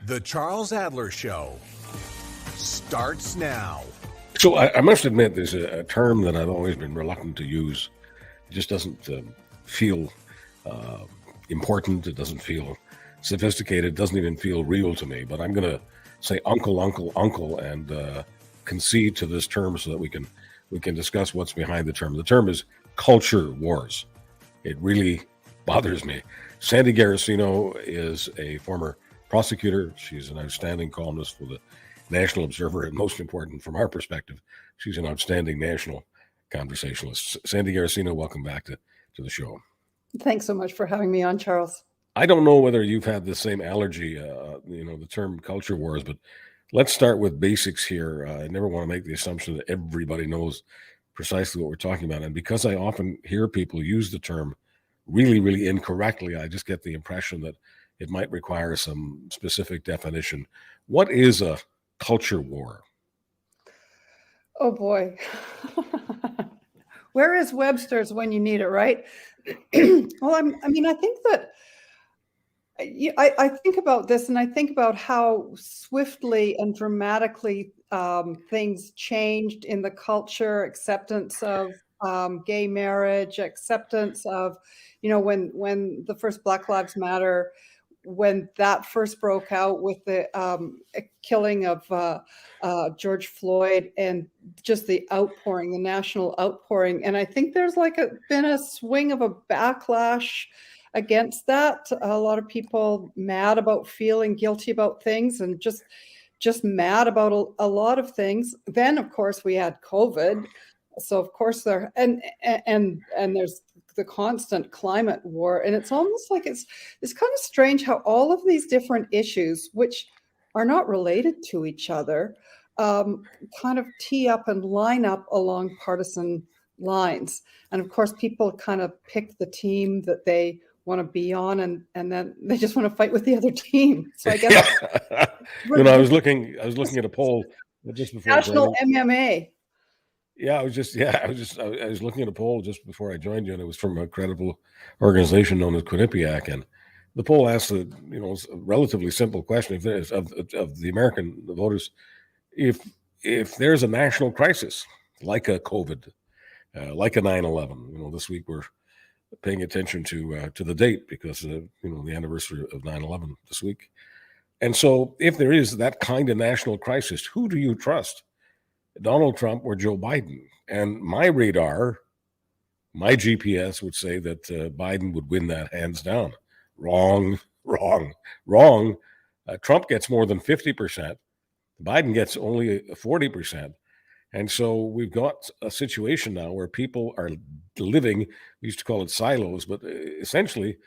The Charles Adler Show starts now. So I must admit, there's a term that I've always been reluctant to use. It just doesn't feel important. It doesn't feel sophisticated. It doesn't even feel real to me. But I'm going to say uncle, uncle, uncle, and concede to this term so that we can discuss what's behind the term. The term is culture wars. It really bothers me. Sandy Garossino is a former prosecutor. She's an outstanding columnist for the National Observer, and most important from our perspective, she's an outstanding national conversationalist. Sandy Garossino, welcome back to the show. Thanks so much for having me on, Charles. I don't know whether you've had the same allergy, the term culture wars, but let's start with basics here. I never want to make the assumption that everybody knows precisely what we're talking about. And because I often hear people use the term really, really incorrectly, I just get the impression that it might require some specific definition. What is a culture war? Oh boy. Where is Webster's when you need it, right? Well, I think that I think about this, and I think about how swiftly and dramatically things changed in the culture, acceptance of gay marriage, acceptance of, when the first Black Lives Matter, when that first broke out with the killing of George Floyd, and just the outpouring, the national outpouring. And I think there's been a swing of a backlash against that. A lot of people mad about feeling guilty about things, and just mad about a lot of things. Then, of course, we had COVID. So, of course, and there's the constant climate war. And it's almost like it's kind of strange how all of these different issues, which are not related to each other, kind of tee up and line up along partisan lines. And of course, people kind of pick the team that they want to be on, and then they just want to fight with the other team. So I guess I was looking at a poll just before National MMA. Yeah, I was looking at a poll just before I joined you, and it was from a credible organization known as Quinnipiac, and the poll asked a relatively simple question of the American voters: if there's a national crisis like a COVID, like a 9/11, this week we're paying attention to the date because of the anniversary of 9/11 this week, and so if there is that kind of national crisis, who do you trust? Donald Trump or Joe Biden? And my radar, my GPS would say that Biden would win that hands down. Wrong. Trump gets more than 50%. Biden gets only 40%. And so we've got a situation now where people are living, we used to call it silos, but essentially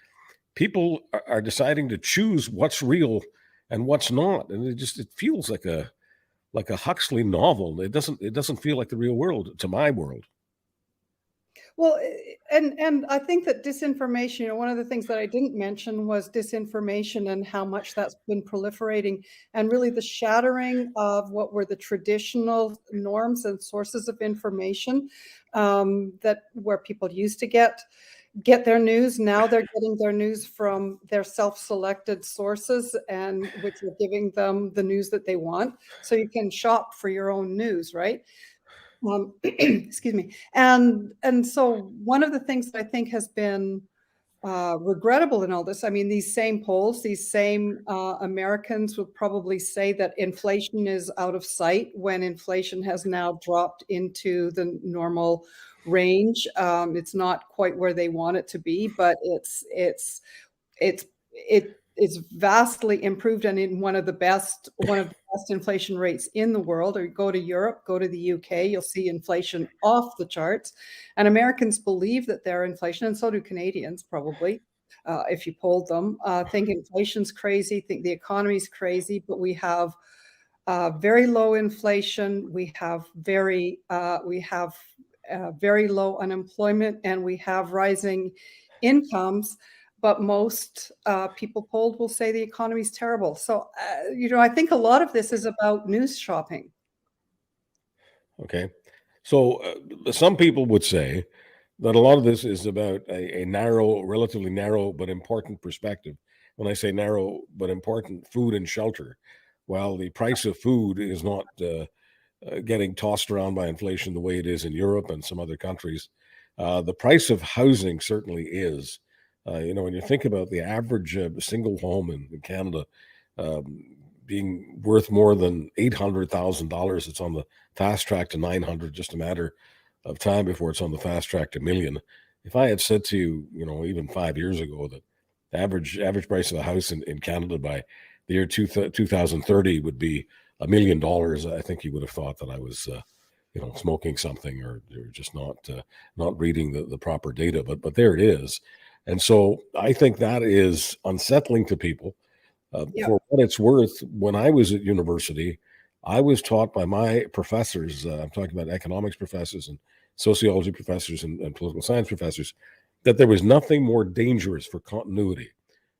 people are deciding to choose what's real and what's not. And it feels like a Huxley novel. It doesn't feel like the real world to my world. Well, and I think that disinformation, one of the things that I didn't mention was disinformation and how much that's been proliferating, and really the shattering of what were the traditional norms and sources of information that where people used to get their news. Now they're getting their news from their self-selected sources, and which are giving them the news that they want. So you can shop for your own news, right? Excuse me. And so one of the things that I think has been regrettable in all this, these same polls, these same Americans would probably say that inflation is out of sight when inflation has now dropped into the normal range. It's not quite where they want it to be, but it's vastly improved, and in one of the best inflation rates in the world. Or go to Europe, go to the UK, you'll see inflation off the charts. And Americans believe that their inflation, and so do Canadians probably, if you polled them, think inflation's crazy, think the economy's crazy, but we have very low inflation, we have very low unemployment, and we have rising incomes. But most people polled will say the economy's terrible. So, I think a lot of this is about news shopping. Okay. So some people would say that a lot of this is about a narrow, relatively narrow, but important perspective. when I say narrow but important, food and shelter. While the price of food is not getting tossed around by inflation the way it is in Europe and some other countries, the price of housing certainly is. When you think about the average single home in Canada um, being worth more than $800,000, it's on the fast track to 900, just a matter of time before it's on the fast track to million. If I had said to you, even 5 years ago that the average price of a house in Canada by the year 2030 would be $1 million, I think you would have thought that I was, smoking something or just not reading the proper data. But there it is, and so I think that is unsettling to people. Yeah. For what it's worth, when I was at university, I was taught by my professors. I'm talking about economics professors and sociology professors and political science professors, that there was nothing more dangerous for continuity,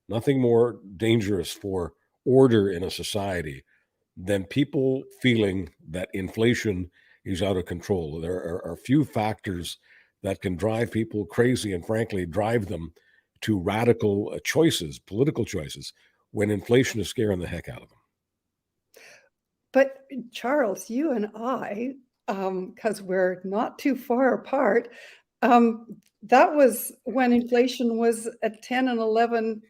nothing more dangerous for order in a society than people feeling that inflation is out of control. There are few factors that can drive people crazy and, frankly, drive them to radical choices, political choices, when inflation is scaring the heck out of them. But Charles, you and I, because we're not too far apart, that was when inflation was at 10 and 11%,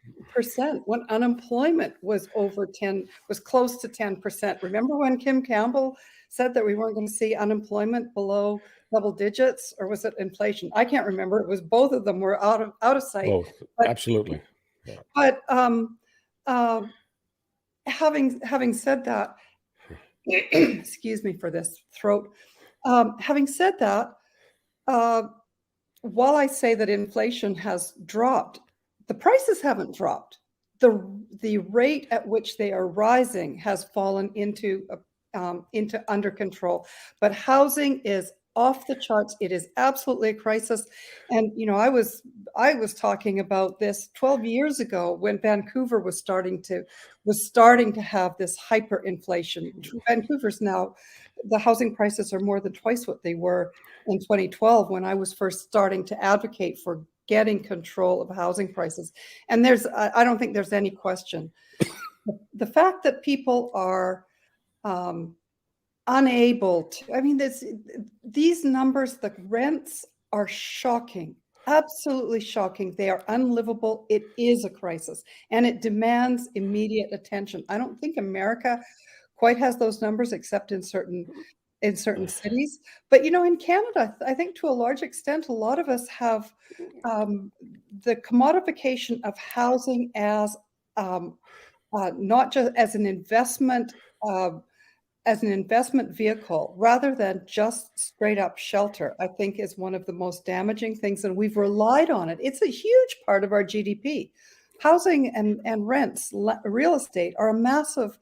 when unemployment was was close to 10%. Remember when Kim Campbell said that we weren't going to see unemployment below double digits, or was it inflation? I can't remember. It was both of them were out of sight. Both, But, absolutely. Yeah. but having said that, excuse me for this throat. Having said that, while I say that inflation has dropped, the prices haven't dropped. The rate at which they are rising has fallen into under control. But housing is off the charts. It is absolutely a crisis. And I was talking about this 12 years ago when Vancouver was starting to have this hyperinflation. Vancouver's now, the housing prices are more than twice what they were in 2012 when I was first starting to advocate for getting control of housing prices. And I don't think there's any question. The fact that people are unable to, these numbers, the rents are shocking, absolutely shocking. They are unlivable. It is a crisis and it demands immediate attention. I don't think America quite has those numbers except in certain cities. But, in Canada, I think to a large extent, a lot of us have the commodification of housing as not just as an investment vehicle rather than just straight up shelter, I think is one of the most damaging things. And we've relied on it. It's a huge part of our GDP. Housing and rents, real estate are a massive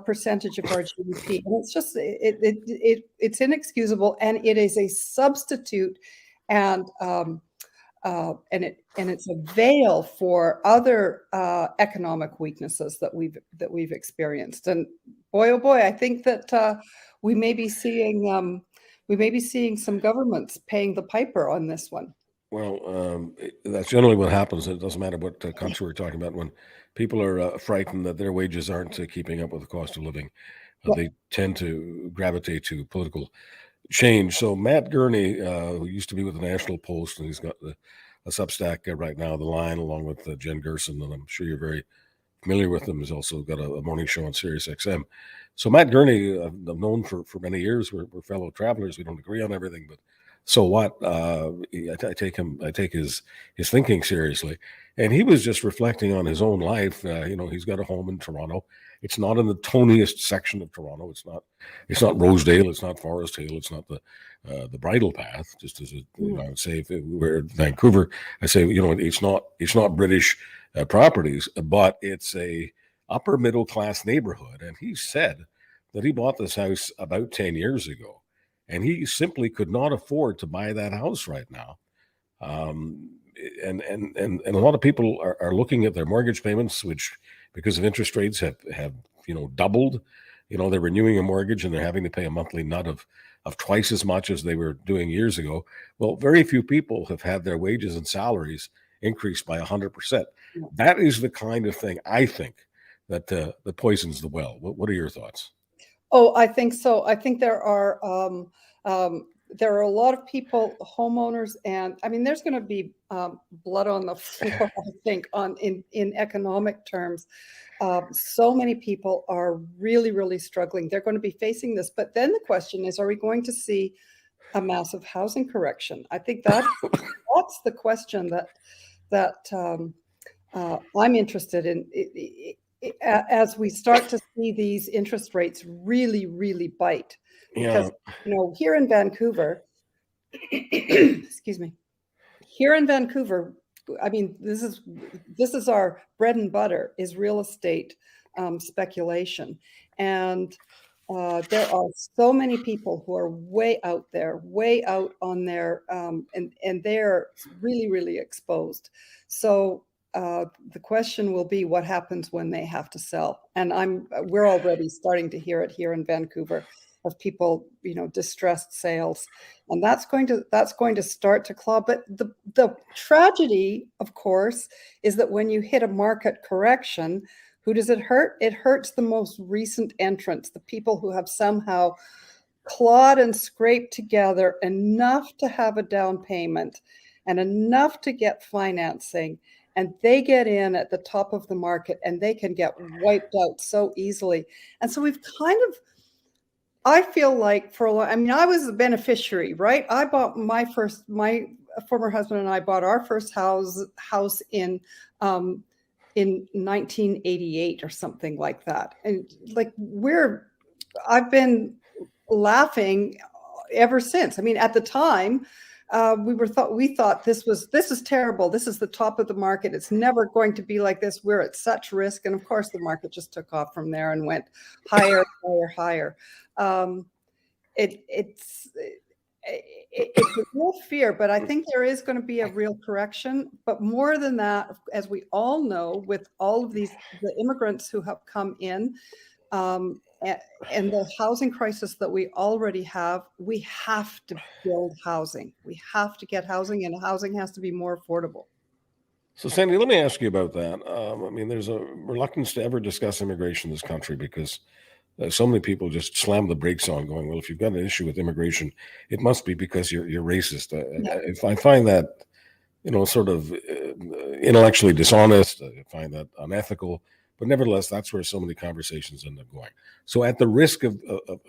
percentage of our GDP. And it's just, it's inexcusable, and it is a substitute and it's a veil for other economic weaknesses that we've experienced. And boy, oh boy, I think that we may be seeing some governments paying the piper on this one. Well, that's generally what happens. It doesn't matter what country we're talking about. When people are frightened that their wages aren't keeping up with the cost of living, they tend to gravitate to political change. So Matt Gurney, who used to be with the National Post, and he's got a Substack right now, The Line, along with Jen Gerson, and I'm sure you're very familiar with him. He's also got a morning show on Sirius XM. So Matt Gurney, I've known for many years. We're fellow travelers. We don't agree on everything, but so what? I take his thinking seriously, and he was just reflecting on his own life. He's got a home in Toronto. It's not in the toniest section of Toronto. It's not Rosedale. It's not Forest Hill. It's not the Bridle Path. Just as I would say, if we're in Vancouver, I say it's not British properties, but it's a upper middle class neighborhood. And he said that he bought this house about 10 years ago. And he simply could not afford to buy that house right now. And a lot of people are looking at their mortgage payments, which because of interest rates have doubled. They're renewing a mortgage and they're having to pay a monthly nut of twice as much as they were doing years ago. Well, very few people have had their wages and salaries increased by 100%. Yeah. That is the kind of thing, I think, that poisons the well. What are your thoughts? Oh, I think so. I think there are a lot of people, homeowners, and I mean, there's going to be blood on the floor, I think, in economic terms. So many people are really, really struggling. They're going to be facing this. But then the question is, are we going to see a massive housing correction? I think that's the question that I'm interested in. As we start to see these interest rates really, really bite, because here in Vancouver, excuse me, here in Vancouver, I mean, this is our bread and butter, is real estate speculation, and there are so many people who are way out there, way out on their, and they're really, really exposed. So the question will be, what happens when they have to sell? And we're already starting to hear it here in Vancouver of people, distressed sales, and that's going to start to claw. But the tragedy, of course, is that when you hit a market correction, who does it hurt? It hurts the most recent entrants, the people who have somehow clawed and scraped together enough to have a down payment and enough to get financing. And they get in at the top of the market and they can get wiped out so easily. And so we've I feel like I was a beneficiary, right? I bought my former husband and I bought our first house in 1988 or something like that. And like I've been laughing ever since. I mean, at the time, we thought this is terrible. This is the top of the market. It's never going to be like this. We're at such risk. And of course, the market just took off from there and went higher, higher. It's a real fear, but I think there is going to be a real correction. But more than that, as we all know, with all of the immigrants who have come in, and the housing crisis that we already have, we have to build housing. We have to get housing, and housing has to be more affordable. So, Sandy, let me ask you about that. I mean, there's a reluctance to ever discuss immigration in this country because so many people just slam the brakes on, going, well, if you've got an issue with immigration, it must be because you're racist. If I find that, sort of intellectually dishonest, I find that unethical. But nevertheless, that's where so many conversations end up going. So at the risk of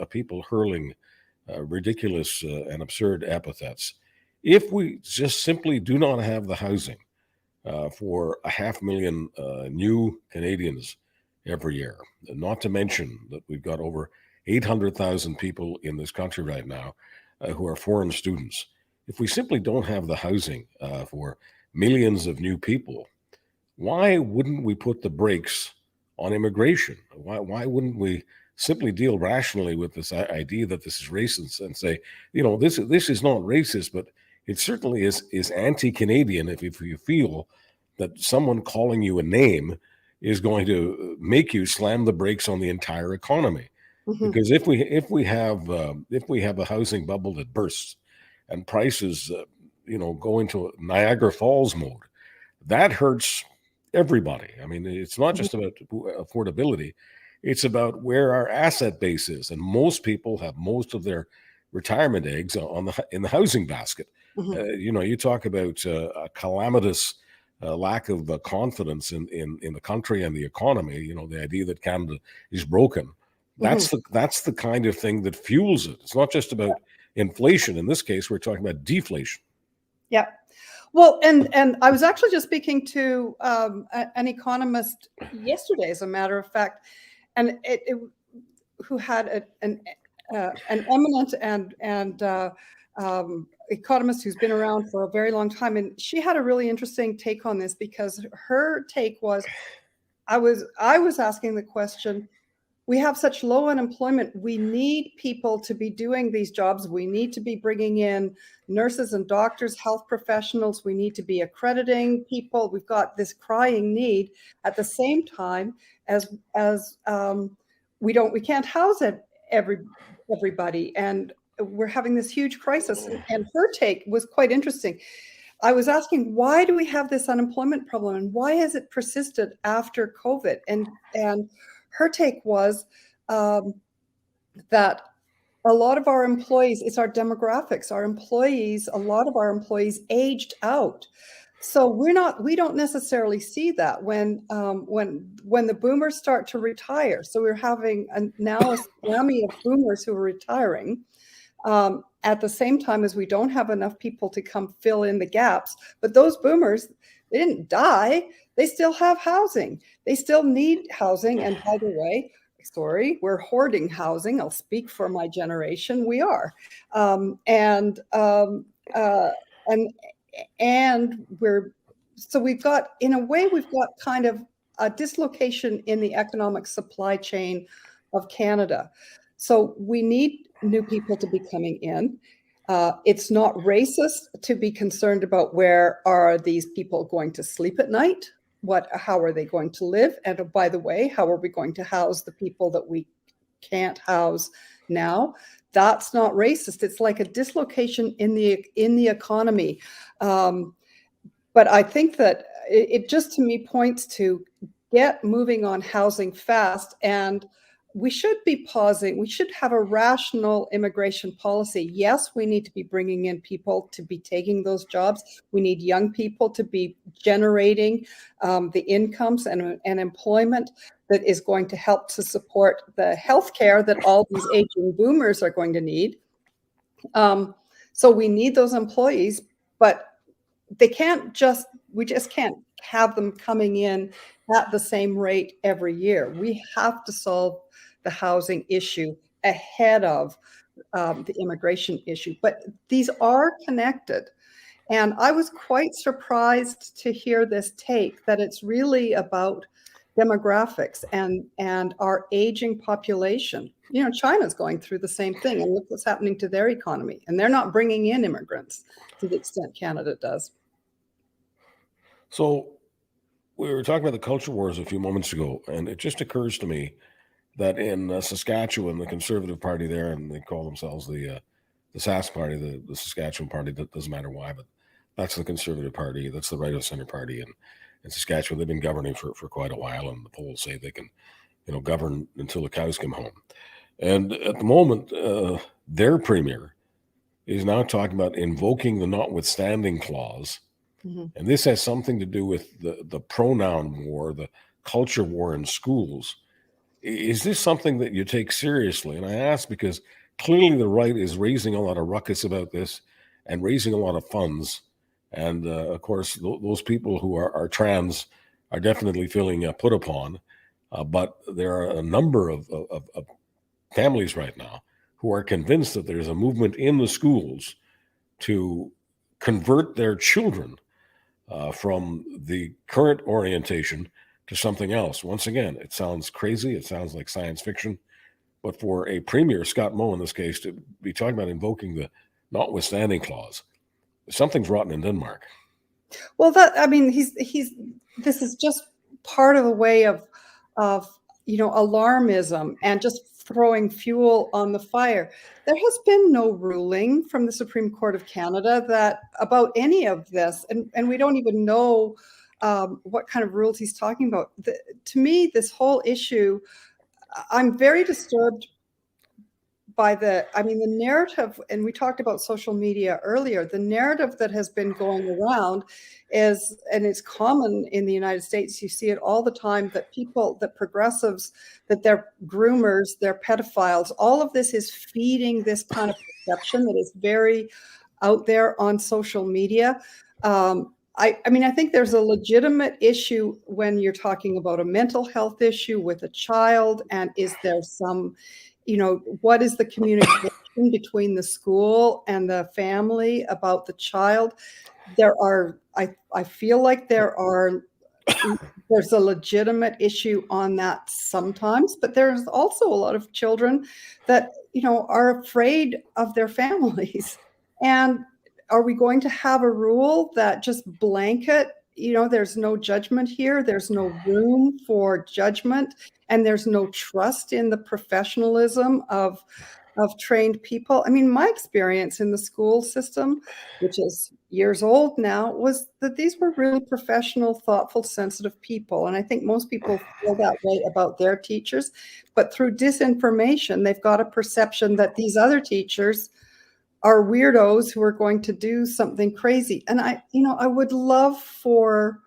people hurling ridiculous and absurd epithets, if we just simply do not have the housing for 500,000 new Canadians every year, not to mention that we've got over 800,000 people in this country right now who are foreign students. If we simply don't have the housing for millions of new people, why wouldn't we put the brakes on immigration? Why wouldn't we simply deal rationally with this idea that this is racist and say, this is not racist, but it certainly is anti-Canadian if you feel that someone calling you a name is going to make you slam the brakes on the entire economy. Mm-hmm. Because if we have a housing bubble that bursts and prices go into Niagara Falls mode, that hurts everybody. I mean, it's not just about affordability. It's about where our asset base is. And most people have most of their retirement eggs in the housing basket. Mm-hmm. You talk about a calamitous lack of confidence in the country and the economy, the idea that Canada is broken. That's the kind of thing that fuels it. It's not just about inflation. In this case, we're talking about deflation. Yeah. Well, and I was actually just speaking to an economist yesterday, as a matter of fact, and who had an eminent and economist who's been around for a very long time, and she had a really interesting take on this, because her take was, I was asking the question, we have such low unemployment. We need people to be doing these jobs. We need to be bringing in nurses and doctors, health professionals. We need to be accrediting people. We've got this crying need. At the same time as we can't house everybody, and we're having this huge crisis. And her take was quite interesting. I was asking, why do we have this unemployment problem, and why has it persisted after COVID? And her take was that a lot of our employees, it's our demographics, a lot of our employees aged out. So we don't necessarily see that when the boomers start to retire. So we're having now a tsunami of boomers who are retiring. At the same time as we don't have enough people to come fill in the gaps. But those boomers, they didn't die. They still have housing. They still need housing. And by the way, sorry, we're hoarding housing. I'll speak for my generation. We are. And we've got, in a way, we've got kind of a dislocation in the economic supply chain of Canada. So we need new people to be coming in. It's not racist to be concerned about where are these people going to sleep at night? How are they going to live? And by the way, how are we going to house the people that we can't house now? That's not racist. It's like a dislocation in the economy. But I think that it just, to me, points to get moving on housing fast. And we should be pausing. We should have a rational immigration policy. Yes, we need to be bringing in people to be taking those jobs. We need young people to be generating the incomes and employment that is going to help to support the healthcare that all these aging boomers are going to need. So we need those employees, but we just can't have them coming in at the same rate every year. We have to solve the housing issue ahead of the immigration issue. But these are connected. And I was quite surprised to hear this take that it's really about demographics and our aging population. You know, China's going through the same thing, and look what's happening to their economy. And they're not bringing in immigrants to the extent Canada does. So we were talking about the culture wars a few moments ago, and it just occurs to me that in Saskatchewan, the Conservative Party there, and they call themselves the Sask Party, the Saskatchewan Party, that doesn't matter why, but that's the Conservative Party. That's the right of center party. And in Saskatchewan, they've been governing for quite a while, and the polls say they can, govern until the cows come home. And at the moment, their premier is now talking about invoking the notwithstanding clause. Mm-hmm. And this has something to do with the pronoun war, the culture war in schools. Is this something that you take seriously? And I ask because clearly the right is raising a lot of ruckus about this and raising a lot of funds. And of course, those people who are trans are definitely feeling put upon. But there are a number of families right now who are convinced that there's a movement in the schools to convert their children from the current orientation to something else. Once again, it sounds crazy. It sounds like science fiction. But for a premier, Scott Moe in this case, to be talking about invoking the notwithstanding clause, something's rotten in Denmark. Well, this is just part of a way of alarmism and just throwing fuel on the fire. There has been no ruling from the Supreme Court of Canada about any of this, and we don't even know what kind of rules he's talking about. To me, this whole issue, I'm very disturbed by the narrative, and we talked about social media earlier, the narrative that has been going around is, and it's common in the United States, you see it all the time, that progressives, that they're groomers, they're pedophiles, all of this is feeding this kind of perception that is very out there on social media. I think there's a legitimate issue when you're talking about a mental health issue with a child, and is there some, what is the communication between the school and the family about the child? I feel like there's a legitimate issue on that sometimes, but there's also a lot of children that, are afraid of their families. And are we going to have a rule that just blanket, there's no judgment here, there's no room for judgment, and there's no trust in the professionalism of trained people? I mean, my experience in the school system, which is, years old now, was that these were really professional, thoughtful, sensitive people. And I think most people feel that way about their teachers. But through disinformation, they've got a perception that these other teachers are weirdos who are going to do something crazy. And I would love for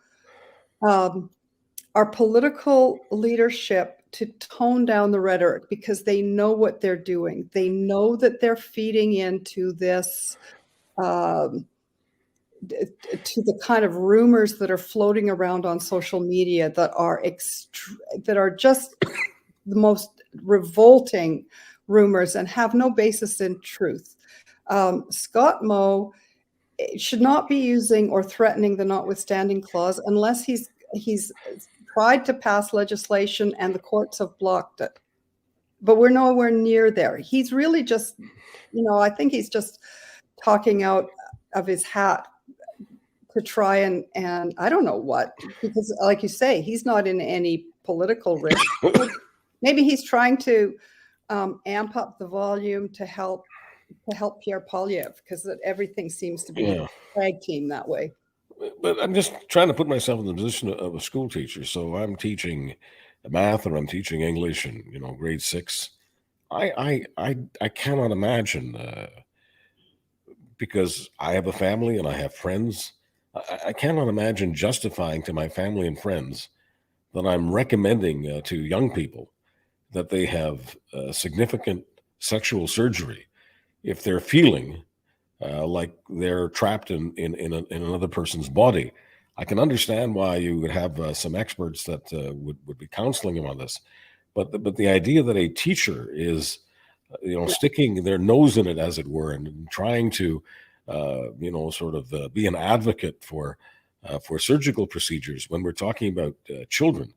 our political leadership to tone down the rhetoric, because they know what they're doing. They know that they're feeding into this, to the kind of rumors that are floating around on social media that are just the most revolting rumors and have no basis in truth. Scott Moe should not be using or threatening the notwithstanding clause unless he's tried to pass legislation and the courts have blocked it. But we're nowhere near there. He's really just, I think he's just talking out of his hat to try and I don't know what, because like you say, he's not in any political risk. Maybe he's trying to amp up the volume to help Pierre Poilievre, because everything seems to be a tag team that way. But I'm just trying to put myself in the position of a school teacher. So I'm teaching math or I'm teaching English in grade 6. I cannot imagine, because I have a family and I have friends. I cannot imagine justifying to my family and friends that I'm recommending to young people that they have significant sexual surgery if they're feeling like they're trapped in another person's body. I can understand why you would have some experts that would be counseling them on this, but the idea that a teacher is sticking their nose in it, as it were, and trying to sort of be an advocate for surgical procedures when we're talking about children.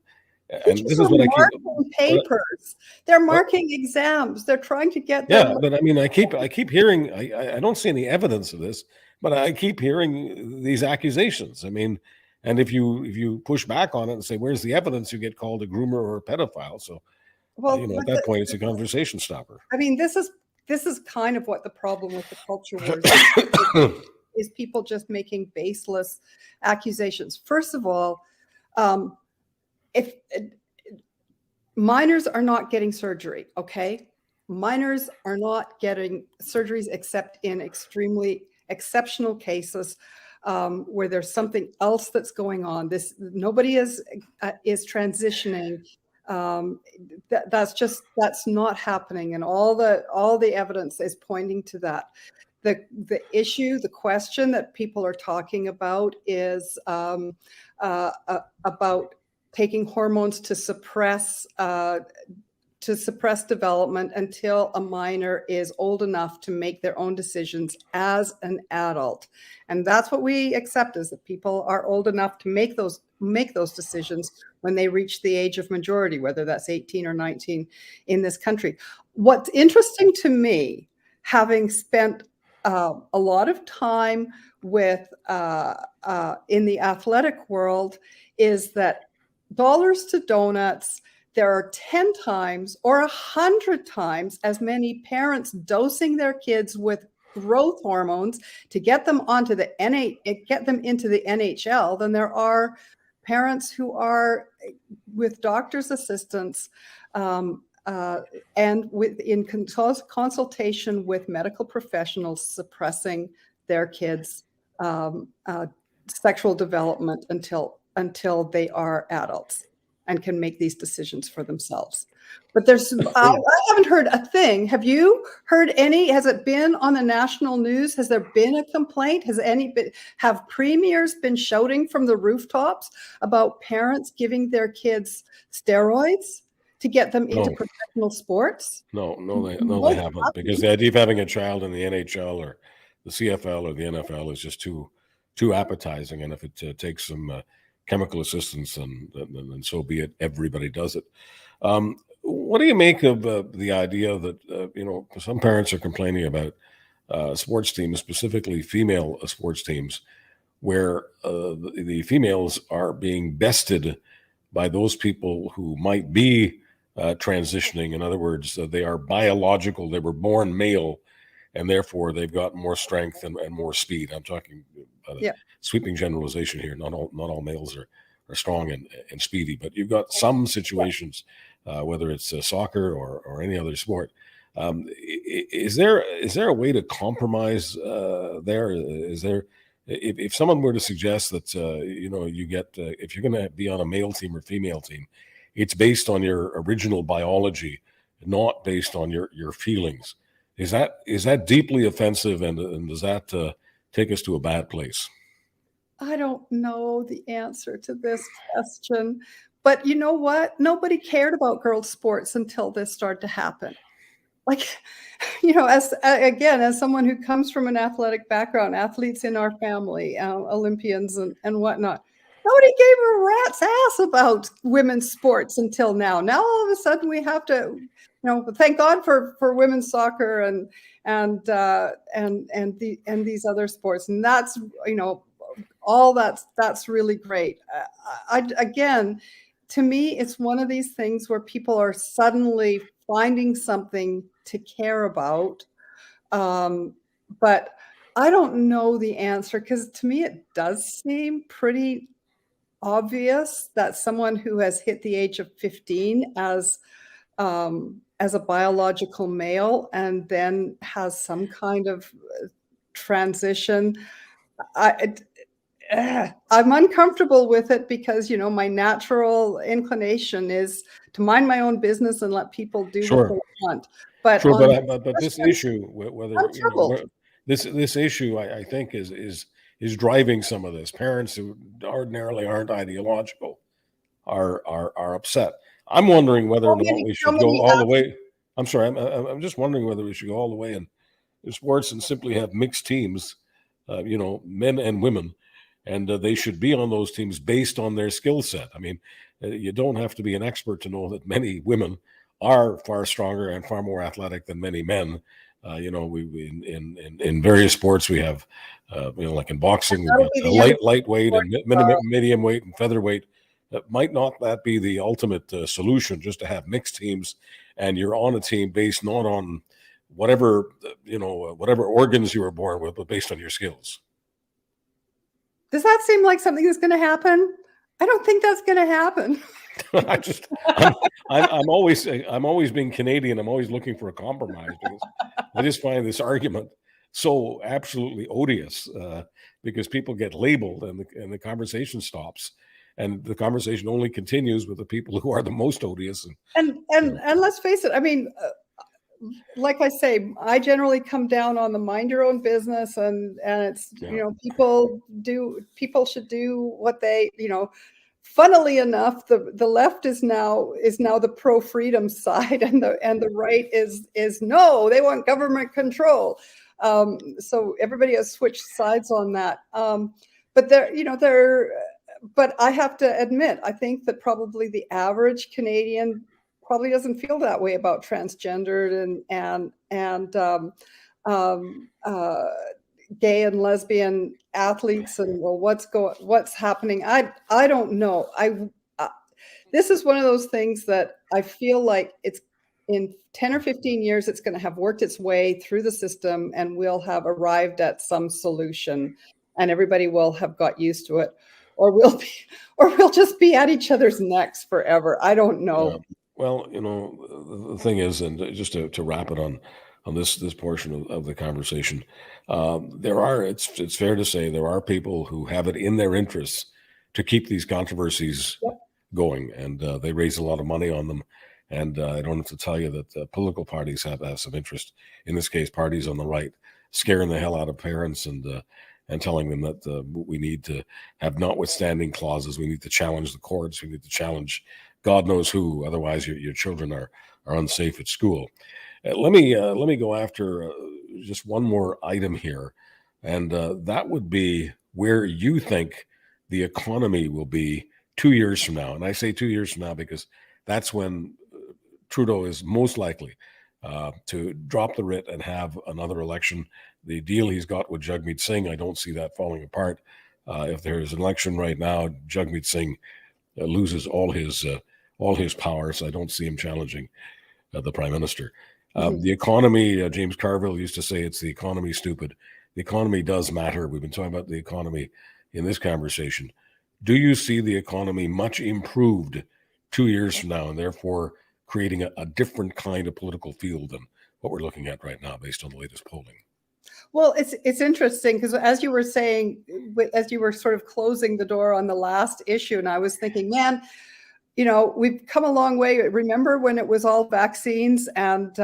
And this is what I keep papers. They're marking exams. They're trying to get but I mean, I keep hearing. I don't see any evidence of this, but I keep hearing these accusations. I mean, and if you push back on it and say, "Where's the evidence?" you get called a groomer or a pedophile. So, at that point, it's a conversation stopper. I mean, this is kind of what the problem with the culture wars is people just making baseless accusations. First of all, if minors are not getting surgery, okay? Minors are not getting surgeries except in extremely exceptional cases where there's something else that's going on. Nobody is transitioning. That's not happening, and all the evidence is pointing to that. The issue, the question that people are talking about is about taking hormones to suppress development until a minor is old enough to make their own decisions as an adult. And that's what we accept, is that people are old enough to make those decisions when they reach the age of majority, whether that's 18 or 19 in this country. What's interesting to me, having spent a lot of time with in the athletic world, is that dollars to donuts, there are 10 times or 100 times as many parents dosing their kids with growth hormones to get them into the NHL than there are parents who are, with doctor's assistance and in consultation with medical professionals, suppressing their kids' sexual development until they are adults and can make these decisions for themselves. But I haven't heard a thing. Have you heard any? Has it been on the national news? Has there been a complaint? Have premiers been shouting from the rooftops about parents giving their kids steroids to get them into professional sports? No, they haven't, because the idea of having a child in the NHL or the CFL or the NFL is just too appetizing, and if it takes some chemical assistance, and so be it. Everybody does it. What do you make of the idea that some parents are complaining about sports teams, specifically female sports teams, where the females are being bested by those people who might be transitioning? In other words, they are biological. They were born male, and therefore they've got more strength and more speed. I'm talking about a sweeping generalization here. Not all males are strong and speedy, but you've got some situations, whether it's soccer or any other sport. Is there a way to compromise there? Is there, if someone were to suggest that you get if you're going to be on a male team or female team, it's based on your original biology, not based on your feelings. Is that deeply offensive, and does that take us to a bad place? I don't know the answer to this question, but you know what? Nobody cared about girls' sports until this started to happen. Like, as someone who comes from an athletic background, athletes in our family, Olympians and whatnot, nobody gave a rat's ass about women's sports until now. Now all of a sudden we have to, thank God for women's soccer and these other sports, and that's all that's really great. Again, to me, it's one of these things where people are suddenly finding something to care about. But I don't know the answer, because to me, it does seem pretty obvious that someone who has hit the age of 15 as a biological male and then has some kind of transition, I'm uncomfortable with it, because my natural inclination is to mind my own business and let people do what they want. But but this issue, whether this issue, I think is driving some of this. Parents who ordinarily aren't ideological are upset. I'm wondering whether or not we should go all the way. I'm sorry. I'm just wondering whether we should go all the way in sports and simply have mixed teams, men and women. And they should be on those teams based on their skill set. I mean, you don't have to be an expert to know that many women are far stronger and far more athletic than many men. We in various sports we have, like in boxing, we got lightweight and medium weight and featherweight. Might not that be the ultimate solution, just to have mixed teams, and you're on a team based not on whatever organs you were born with, but based on your skills. Does that seem like something that's going to happen? I don't think that's going to happen. I'm always being Canadian. I'm always looking for a compromise, because I just find this argument so absolutely odious, because people get labeled and the conversation stops, and the conversation only continues with the people who are the most odious. And let's face it. I mean, like I say, I generally come down on the mind your own business, and it's people should do what they, funnily enough, the left is now the pro freedom side, and the right is no, they want government control. So everybody has switched sides on that. But I have to admit, I think that probably the average Canadian probably doesn't feel that way about transgendered and gay and lesbian athletes, and what's happening. I don't know. This is one of those things that I feel like it's in 10 or 15 years, it's going to have worked its way through the system, and we'll have arrived at some solution, and everybody will have got used to it, or we'll just be at each other's necks forever. I don't know. Yeah. Well, the thing is, and just to wrap it on this portion of the conversation, it's fair to say there are people who have it in their interests to keep these controversies going, and they raise a lot of money on them. And I don't have to tell you that political parties have some interest. In this case, parties on the right, scaring the hell out of parents and telling them that we need to have notwithstanding clauses. We need to challenge the courts. We need to challenge God knows who. Otherwise, your children are unsafe at school. Let me go after just one more item here, and that would be where you think the economy will be 2 years from now. And I say 2 years from now because that's when Trudeau is most likely to drop the writ and have another election. The deal he's got with Jagmeet Singh, I don't see that falling apart. If there's an election right now, Jagmeet Singh loses all his powers. I don't see him challenging the prime minister. The economy, James Carville used to say, it's the economy, stupid. The economy does matter. We've been talking about the economy in this conversation. Do you see the economy much improved 2 years from now, and therefore creating a different kind of political field than what we're looking at right now based on the latest polling? Well, it's interesting because as you were saying, as you were sort of closing the door on the last issue, and I was thinking, man, you know, we've come a long way. Remember when it was all vaccines and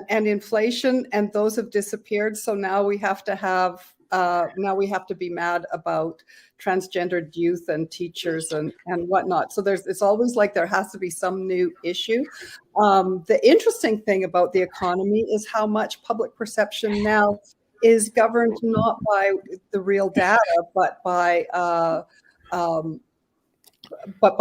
inflation, and those have disappeared. So now we have to have be mad about transgendered youth and teachers and whatnot. So it's always like there has to be some new issue. The interesting thing about the economy is how much public perception now is governed not by the real data, but by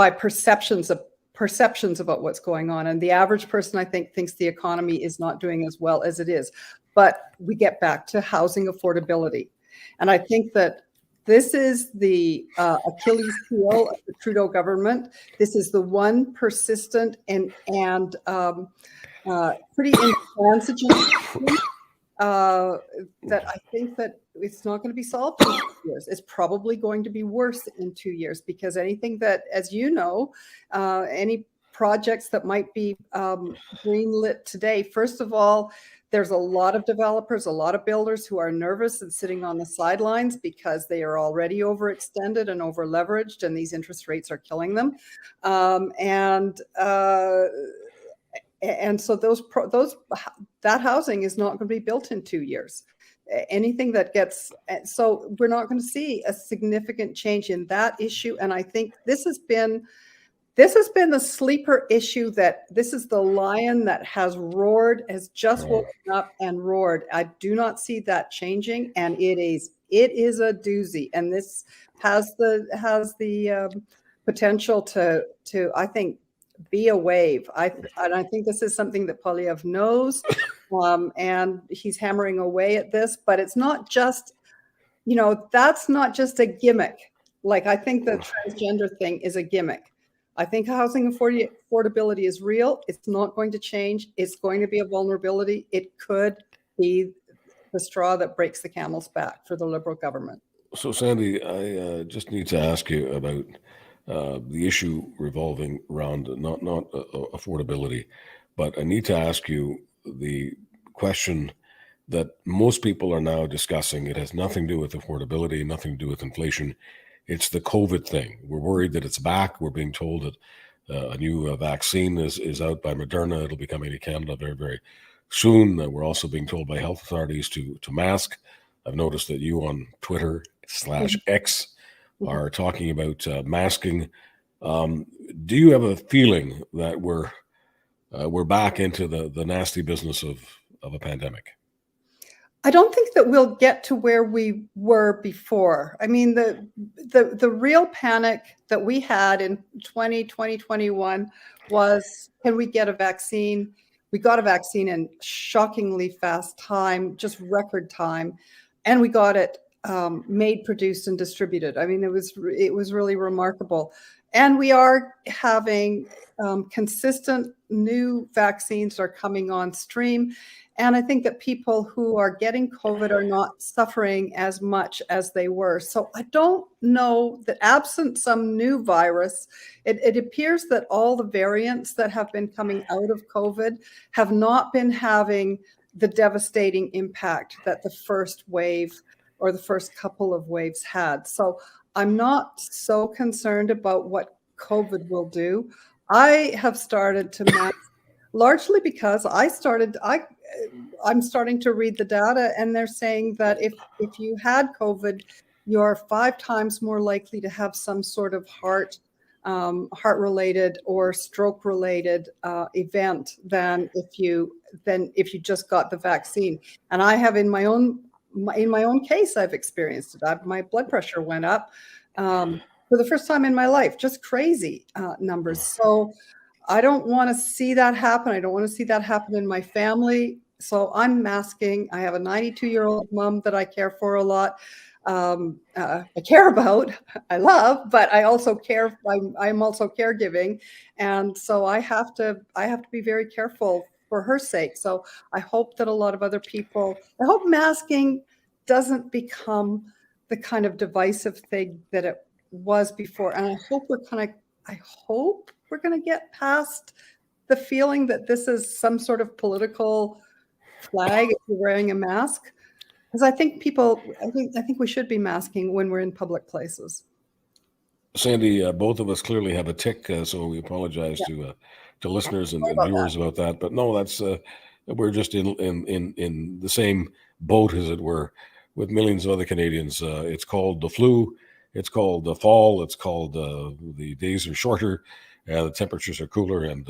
perceptions about what's going on. And the average person, I think, thinks the economy is not doing as well as it is. But we get back to housing affordability. And I think that this is the Achilles heel of the Trudeau government. This is the one persistent and pretty intransigent that I think that it's not going to be solved in 2 years. It's probably going to be worse in 2 years because anything that, as you know, any projects that might be greenlit today, first of all, there's a lot of developers, a lot of builders who are nervous and sitting on the sidelines because they are already overextended and over leveraged, and these interest rates are killing them. And so that housing is not going to be built in 2 years. Anything that gets, so we're not going to see a significant change in that issue. And I think this has been the sleeper issue, that this is the lion that has roared, has just woken up and roared. I do not see that changing, and it is a doozy. And this has the potential to I think be a wave. I think this is something that Poilievre knows, and he's hammering away at this. But it's not just, that's not just a gimmick. Like, I think the transgender thing is a gimmick. I think housing affordability is real. It's not going to change. It's going to be a vulnerability. It could be the straw that breaks the camel's back for the Liberal government. So, Sandy, I just need to ask you about the issue revolving around not affordability, but I need to ask you the question that most people are now discussing. It has nothing to do with affordability, nothing to do with inflation. It's the COVID thing. We're worried that it's back. We're being told that a new vaccine is out by Moderna. It'll be coming to Canada very, very soon. We're also being told by health authorities to mask. I've noticed that you on Twitter/X are talking about masking. Do you have a feeling that we're back into the nasty business of a pandemic? I don't think that we'll get to where we were before. I mean, the real panic that we had in 2021 was, can we get a vaccine? We got a vaccine in shockingly fast time, just record time, and we got it made, produced, and distributed. I mean, it was really remarkable. And we are having consistent new vaccines are coming on stream. And I think that people who are getting COVID are not suffering as much as they were. So I don't know that, absent some new virus, it appears that all the variants that have been coming out of COVID have not been having the devastating impact that the first wave or the first couple of waves had. So I'm not so concerned about what COVID will do. I have started to mask largely because I'm starting to read the data, and they're saying that if you had COVID, you're 5 times more likely to have some sort of heart-related or stroke-related event than if you just got the vaccine. And I have in my own case, I've experienced it. My blood pressure went up for the first time in my life, just crazy numbers. So I don't want to see that happen. I don't want to see that happen in my family. So I'm masking. I have a 92-year-old mom that I care for a lot. I care about, I love, but I also care. I'm also caregiving, and so I have to be very careful for her sake. So I hope that a lot of other people, I hope masking doesn't become the kind of divisive thing that it was before. And I hope we're going to get past the feeling that this is some sort of political flag if you're wearing a mask. Because I think we should be masking when we're in public places. Sandy, both of us clearly have a tick, so we apologize to listeners and viewers about that. But no, that's we're just in the same boat, as it were, with millions of other Canadians. It's called the flu. It's called the fall. It's called the days are shorter, the temperatures are cooler, and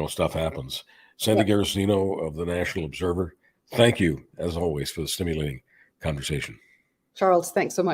stuff happens. Sandy Garossino of the National Observer, thank you, as always, for the stimulating conversation. Charles, thanks so much.